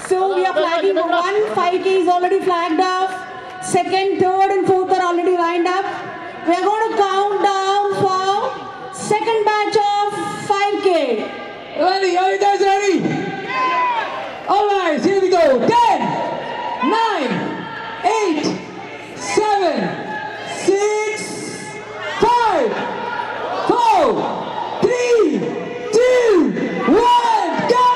So we are flagging. 1 5K is already flagged off. Second, third and fourth are already lined up. We are going to count down for second batch of 5K. Ready? Are you guys ready? Yeah. All right, here we go. 10, 9, 8, 7, 6, 5, 4, 3, 2, 1, go!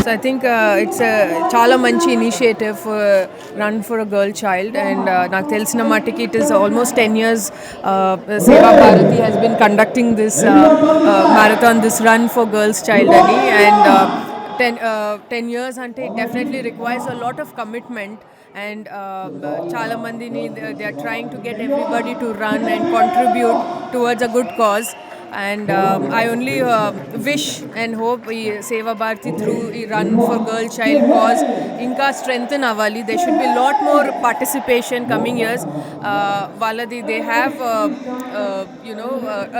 So I think it's a చాలా మంచి initiative run for a girl child and నాకు తెలిసిన మట్టుకి it is almost 10 years సేవా Bharati has been conducting this marathon, this run for girls child అని and 10 years అంటే it definitely requires a lot of commitment and చాలా మందిని they are trying to get everybody to run and contribute towards a good cause. And I only wish and hope Seva Bharati through run for girl child cause inka strengthen avali. There should be a lot more participation coming years. Valadi they have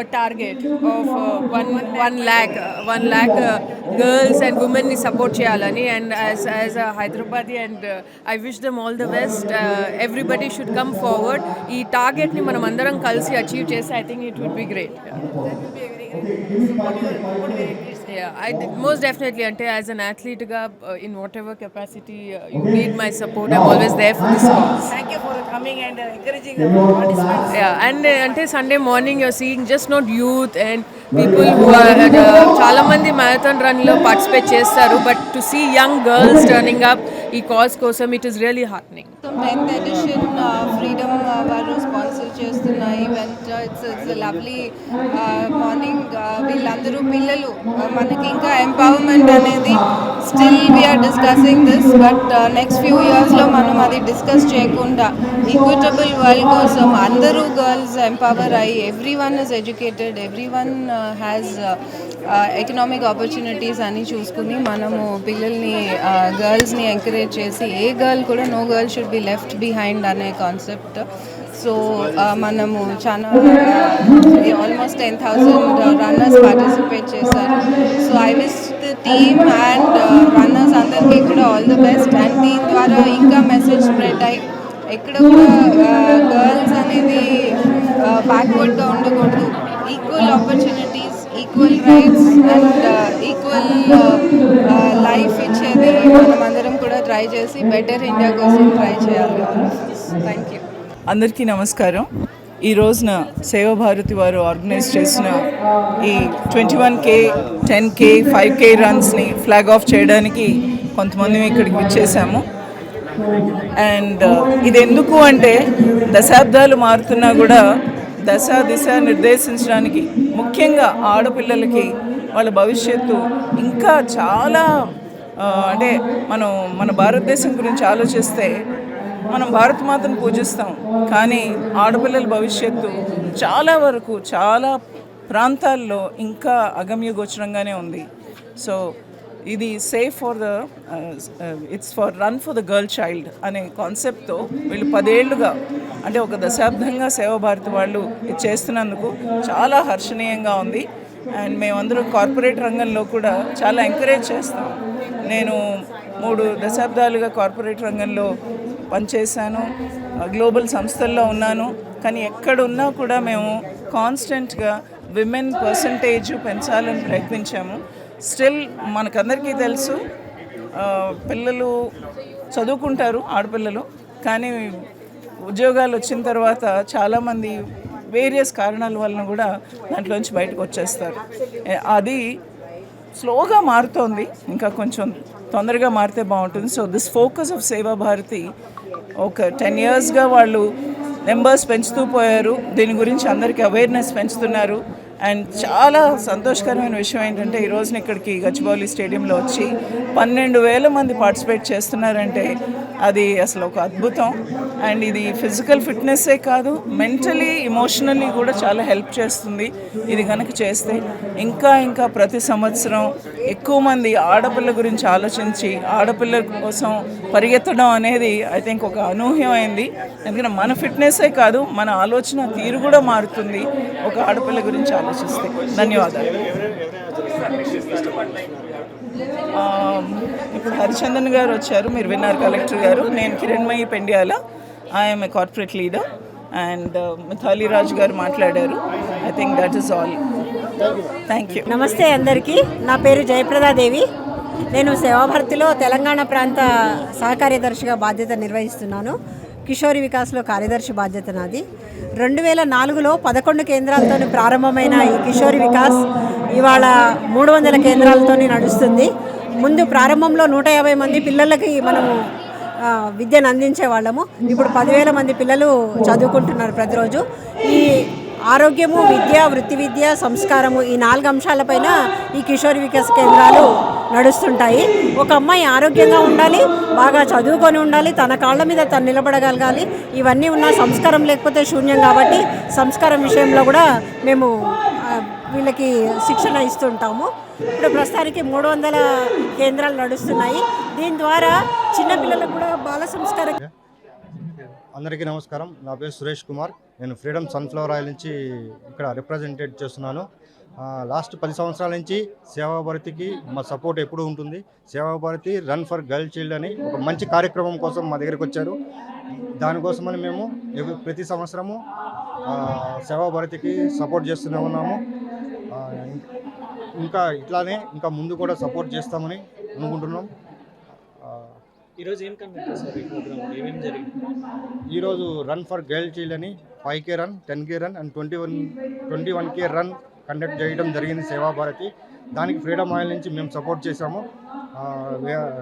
a target of 1 lakh girls and women ni support cheyalani, and as a Hyderabadi and I wish them all the best. Everybody should come forward. Ee target ni manam andaram kalsi achieve chese I think it would be great. Most definitely ante as an athlete ga in whatever capacity you need my support, I'm always there for this cause. Thank you for coming and encouraging the participants. And ante Sunday morning you're seeing just not youth and people who are చాలా మంది marathon run లో participate చేస్తారు, but to see young girls turning up ఈ cause కోసం it is really heartening. 10th edition freedom వారు sponsor చేస్తున్న event it's lovely morning. వీళ్ళందరూ పిల్లలు మనకి ఇంకా ఎంపవర్మెంట్ అనేది still we are discussing this, but next few ఇయర్స్లో మనం అది డిస్కస్ చేయకుండా ఈక్విటబుల్ వరల్డ్ కోసం అందరూ గర్ల్స్ ఎంపవర్ అయ్యి everyone is educated, everyone has economic opportunities అని చూసుకుని మనము పిల్లల్ని గర్ల్స్ని ఎంకరేజ్ చేసి ఏ గర్ల్ కూడా no girl should be left behind అనే కాన్సెప్ట్. సో మనము చాలా ఆల్మోస్ట్ 10,000 రన్నర్స్ పార్టిసిపేట్ చేశారు. So I wish the team and runners అందరికీ కూడా ఆల్ ద బెస్ట్. అండ్ దీని ద్వారా ఇంకా మెసేజ్ స్ప్రెడ్ అయ్యి ఎక్కడ కూడా గర్ల్స్ అనేది బ్యాక్వర్డ్గా ఉండకూడదు, equal opportunities, equal rights and equal life ఇచ్చేది మనం అందరం కూడా ట్రై చేసి బెటర్ ఇండియా కోసం ట్రై చేయాలి. Thank you. అందరికీ నమస్కారం. ఈ రోజున సేవా భారతి వారు ఆర్గనైజ్ చేసిన ఈ 21K, 10K, 5K రన్స్ని flag of చేయడానికి కొంతమంది ఇక్కడికి వచ్చేసాము. అండ్ ఇది ఎందుకు అంటే దశాబ్దాలు మారుతున్నా కూడా దిశ నిర్దేశించడానికి, ముఖ్యంగా ఆడపిల్లలకి వాళ్ళ భవిష్యత్తు ఇంకా చాలా అంటే మన భారతదేశం గురించి ఆలోచిస్తే మనం భారతమాతను పూజిస్తాం, కానీ ఆడపిల్లల భవిష్యత్తు చాలా వరకు చాలా ప్రాంతాల్లో ఇంకా అగమ్యగోచరంగానే ఉంది. సో ఇది safe for the it's for run for the girl child అనే కాన్సెప్ట్తో వీళ్ళు 10 ఏళ్ళుగా అంటే ఒక దశాబ్దంగా సేవా భారతి వాళ్ళు ఇది చేస్తున్నందుకు చాలా హర్షణీయంగా ఉంది. అండ్ మేమందరం కార్పొరేట్ రంగంలో కూడా చాలా ఎంకరేజ్ చేస్తాం. నేను 3 దశాబ్దాలుగా కార్పొరేట్ రంగంలో పనిచేశాను, గ్లోబల్ సంస్థల్లో ఉన్నాను. కానీ ఎక్కడున్నా కూడా మేము కాన్స్టెంట్గా విమెన్ పర్సంటేజ్ పెంచాలని ప్రయత్నించాము. స్టిల్ మనకందరికీ తెలుసు, పిల్లలు చదువుకుంటారు ఆడపిల్లలు, కానీ ఉద్యోగాలు వచ్చిన తర్వాత చాలామంది వేరియస్ కారణాల వలన కూడా దాంట్లోంచి బయటకు వచ్చేస్తారు. అది స్లోగా మారుతోంది, ఇంకా కొంచెం తొందరగా మారితే బాగుంటుంది. సో దిస్ ఫోకస్ ఆఫ్ సేవా భారతి ఒక 10 yearsగా వాళ్ళు నెంబర్స్ పెంచుతూ పోయారు. దీని గురించి అందరికీ అవేర్నెస్ పెంచుతున్నారు. అండ్ చాలా సంతోషకరమైన విషయం ఏంటంటే ఈ రోజున ఇక్కడికి గచ్చిబౌలి స్టేడియంలో వచ్చి 12,000 మంది పార్టిసిపేట్ చేస్తున్నారంటే అది అసలు ఒక అద్భుతం. అండ్ ఇది ఫిజికల్ ఫిట్నెస్సే కాదు, మెంటలీ ఎమోషనల్లీ కూడా చాలా హెల్ప్ చేస్తుంది. ఇది కనుక చేస్తే ఇంకా ప్రతి సంవత్సరం ఎక్కువ మంది ఆడపిల్ల గురించి ఆలోచించి ఆడపిల్ల కోసం పరిగెత్తడం అనేది ఐ థింక్ ఒక అనూహ్యమైంది. ఎందుకంటే మన ఫిట్నెస్సే కాదు, మన ఆలోచన తీరు కూడా మారుతుంది ఒక ఆడపిల్ల గురించి ఆలోచిస్తే. ధన్యవాదాలు. ఇప్పుడు హరిచందన్ గారు వచ్చారు, మీరు విన్నారు, కలెక్టర్ గారు. నేను Kiranmayi Pendyala, I'm a corporate leader. And Mithali Raj గారు మాట్లాడారు. I think that is all. Thank you. నమస్తే అందరికీ. నా పేరు జయప్రదాదేవి. నేను సేవాభారతిలో తెలంగాణ ప్రాంత సహకార్యదర్శిగా బాధ్యత నిర్వహిస్తున్నాను. కిషోరి వికాస్లో కార్యదర్శి బాధ్యత నాది. 2004లో 11 కేంద్రాలతో ప్రారంభమైన ఈ కిషోరి వికాస్ ఇవాళ 300 కేంద్రాలతో నడుస్తుంది. ముందు ప్రారంభంలో 150 మంది పిల్లలకి మనము విద్యను అందించే వాళ్ళము. ఇప్పుడు 10,000 మంది పిల్లలు చదువుకుంటున్నారు ప్రతిరోజు. ఈ ఆరోగ్యము, విద్య, వృత్తి విద్య, సంస్కారము, ఈ 4 అంశాలపైన ఈ కిషోరి వికాస్ కేంద్రాలు నడుస్తుంటాయి. ఒక అమ్మాయి ఆరోగ్యంగా ఉండాలి, బాగా చదువుకొని ఉండాలి, తన కాళ్ళ మీద తను నిలబడగలగాలి. ఇవన్నీ ఉన్న సంస్కారం లేకపోతే శూన్యం. కాబట్టి సంస్కారం విషయంలో కూడా మేము వీళ్ళకి శిక్షణ ఇస్తుంటాము. ఇప్పుడు ప్రస్తుతానికి 300 కేంద్రాలు నడుస్తున్నాయి. దీని ద్వారా చిన్నపిల్లలకు కూడా బాల సంస్కారం. అందరికీ నమస్కారం. నా పేరు సురేష్ కుమార్. నేను ఫ్రీడమ్ సన్ఫ్లవర్ ఆయిల్ నుంచి ఇక్కడ రిప్రజెంటేట్ చేస్తున్నాను. లాస్ట్ 10 సంవత్సరాల నుంచి సేవాభారతికి మా సపోర్ట్ ఎప్పుడూ ఉంటుంది. Seva Bharati run for girl child అని ఒక మంచి కార్యక్రమం కోసం మా దగ్గరికి వచ్చారు. దానికోసమని మేము ప్రతి సంవత్సరము సేవాభారతికి సపోర్ట్ చేస్తూనే ఉన్నాము. ఇంకా ఇట్లానే ఇంకా ముందు కూడా సపోర్ట్ చేస్తామని అనుకుంటున్నాం. ఈరోజు ఏం కండక్ట్ చేశారు? ఈ ప్రోగ్రామ్ ఏమేమి జరిగింది? ఈరోజు రన్ ఫర్ గర్ల్ చైల్డ్ అని 5K run, 10K run and 21K run conduct చేయడం జరిగింది సేవాభారతి. దానికి ఫ్రీడమ్ ఆయిల్ నుంచి మేము సపోర్ట్ చేశాము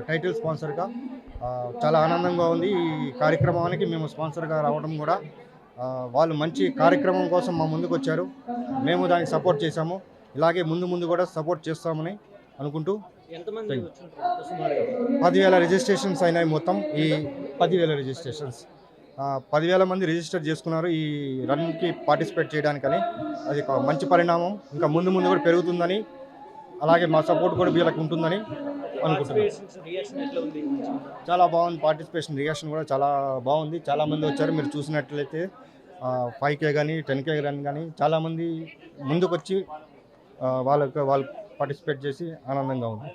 టైటిల్ స్పాన్సర్గా. చాలా ఆనందంగా ఉంది. ఈ కార్యక్రమానికి మేము స్పాన్సర్గా రావడం కూడా వాళ్ళు మంచి కార్యక్రమం కోసం మా ముందుకు వచ్చారు. మేము దానికి సపోర్ట్ చేశాము. ఇలాగే ముందు కూడా సపోర్ట్ చేస్తామని అనుకుంటూ. 10,000 రిజిస్ట్రేషన్స్ అయినాయి. మొత్తం ఈ 10,000 రిజిస్ట్రేషన్స్ 10,000 మంది రిజిస్టర్ చేసుకున్నారు ఈ రన్కి పార్టిసిపేట్ చేయడానికని. అది ఒక మంచి పరిణామం. ఇంకా ముందు కూడా పెరుగుతుందని, అలాగే మా సపోర్ట్ కూడా వీళ్ళకి ఉంటుందని అనుకుంటున్నాను. చాలా బాగుంది. పార్టిసిపేషన్ రియాక్షన్ కూడా చాలా బాగుంది. చాలామంది వచ్చారు. మీరు చూసినట్లయితే 5K కానీ 10K రన్ కానీ చాలామంది ముందుకు వచ్చి వాళ్ళు పార్టిసిపేట్ చేసి ఆనందంగా ఉంది.